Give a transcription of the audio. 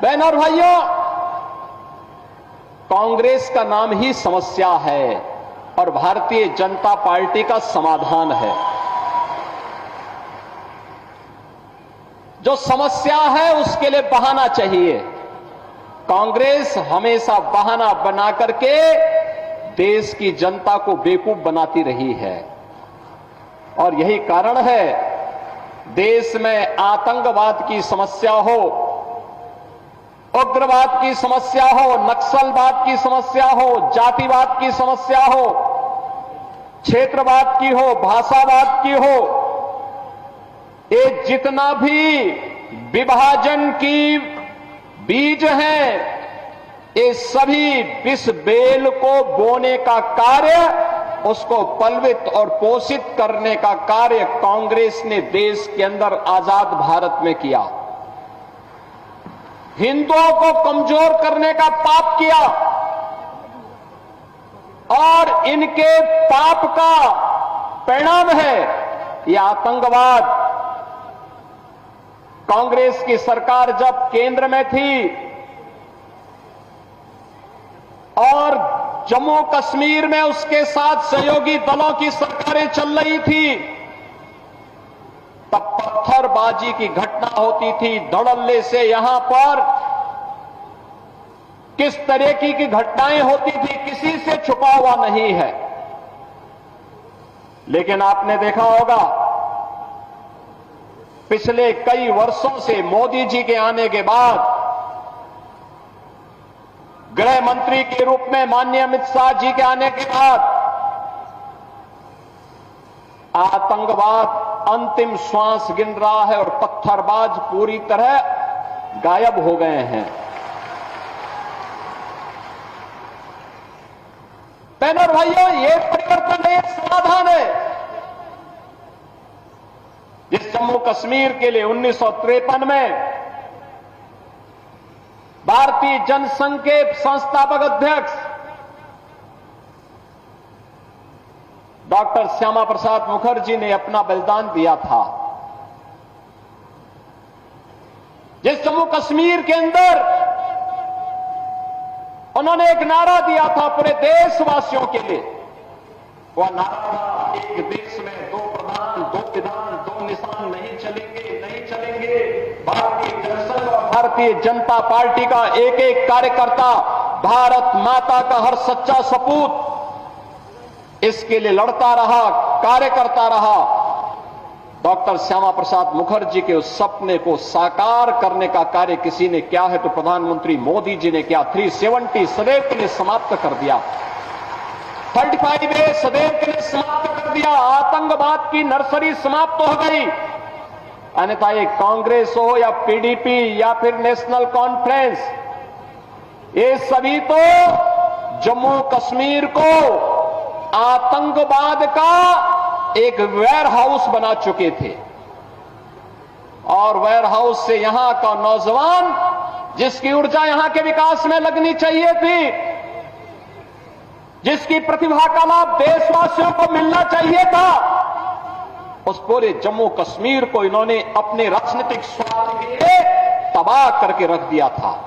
बहनों और भाइयों, कांग्रेस का नाम ही समस्या है और भारतीय जनता पार्टी का समाधान है। जो समस्या है उसके लिए बहाना चाहिए। कांग्रेस हमेशा बहाना बना करके देश की जनता को बेवकूफ बनाती रही है और यही कारण है देश में आतंकवाद की समस्या हो, उग्रवाद की समस्या हो, नक्सलवाद की समस्या हो, जातिवाद की समस्या हो, क्षेत्रवाद की हो, भाषावाद की हो, ये जितना भी विभाजन की बीज हैं, ये सभी विष बेल को बोने का कार्य, उसको पलवित और पोषित करने का कार्य कांग्रेस ने देश के अंदर आजाद भारत में किया। हिंदुओं को कमजोर करने का पाप किया और इनके पाप का परिणाम है यह आतंकवाद। कांग्रेस की सरकार जब केंद्र में थी और जम्मू कश्मीर में उसके साथ सहयोगी दलों की सरकारें चल रही थी, तब पत्थरबाजी की घटना होती थी। धड़ल्ले से यहां पर किस तरह की घटनाएं होती थी किसी से छुपा हुआ नहीं है। लेकिन आपने देखा होगा पिछले कई वर्षों से मोदी जी के आने के बाद गृह मंत्री के रूप में माननीय अमित शाह जी के आने के बाद आतंकवाद अंतिम श्वास गिन रहा है और पत्थरबाज पूरी तरह गायब हो गए हैं। बहनों और भाइयों, ये परिवर्तन है, समाधान है। जिस जम्मू कश्मीर के लिए 1953 में भारतीय जनसंघ के संस्थापक अध्यक्ष डॉक्टर श्यामा प्रसाद मुखर्जी ने अपना बलिदान दिया था, जिस जम्मू कश्मीर के अंदर उन्होंने एक नारा दिया था पूरे देशवासियों के लिए, वह नारा था, एक देश में दो प्रधान, दो विधान, दो निशान नहीं चलेंगे, नहीं चलेंगे। भारतीय जनसंघ और भारतीय जनता पार्टी का एक एक कार्यकर्ता भारत माता का हर सच्चा सपूत इसके लिए लड़ता रहा, कार्य करता रहा। डॉक्टर श्यामा प्रसाद मुखर्जी के उस सपने को साकार करने का कार्य किसी ने किया है तो प्रधानमंत्री मोदी जी ने किया। 370 सदैव के लिए समाप्त कर दिया, 35A सदैव के लिए समाप्त कर दिया। आतंकवाद की नर्सरी समाप्त हो गई। अन्यथा ये कांग्रेस हो या पीडीपी या फिर नेशनल कॉन्फ्रेंस, ये सभी तो जम्मू कश्मीर को आतंकवाद का एक वेयर हाउस बना चुके थे और वेयर हाउस से यहां का नौजवान जिसकी ऊर्जा यहां के विकास में लगनी चाहिए थी, जिसकी प्रतिभा का लाभ देशवासियों को मिलना चाहिए था, उस पूरे जम्मू कश्मीर को इन्होंने अपने राजनीतिक स्वार्थ के लिए तबाह करके रख दिया था।